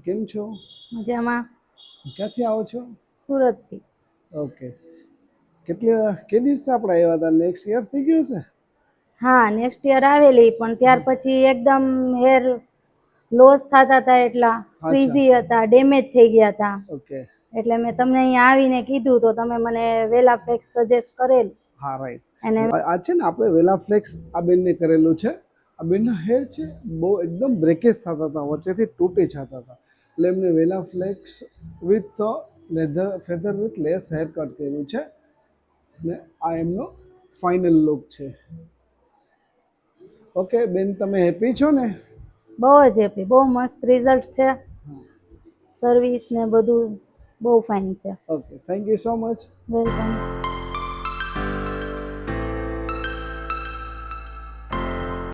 કેમ છો? મજામાં. ક્યાંથી આવો છો? સુરતથી. ઓકે. કે દિવસે આપણે આવ્યા હતા? નેક્સ્ટ યર થઈ ગયું છે? હા, નેક્સ્ટ યર આવેલી, પણ ત્યાર પછી એકદમ હેર લોસ થતા હતા, એટલા અચ્છા. ફ્રીઝી હતા, ડેમેજ થઈ ગયા હતા. ઓકે. એટલે મેં તમને અહીંયા આવીને કીધું તો તમે મને વેલા ફ્લેક્સ સજેસ્ટ કરેલ. હા, રાઈટ. અને આ છે ને આપણે વેલા ફ્લેક્સ આ બેનને કરેલું છે. આ બેનના હેર છે બહુ એકદમ બ્રેકેજ થતા હતા, વચ્ચેથી તૂટી જતા હતા. એટલે એમને વેલા flicks with leather feather with less hair cut કર્યું છે ને આ એમનો ફાઇનલ લુક છે. ઓકે બેન, તમે હેપી છો ને? બહુ જ હેપી, બહુ મસ્ત રિઝલ્ટ છે. સર્વિસ ને બધું બહુ ફાઇન છે. Okay, thank you so much. Welcome.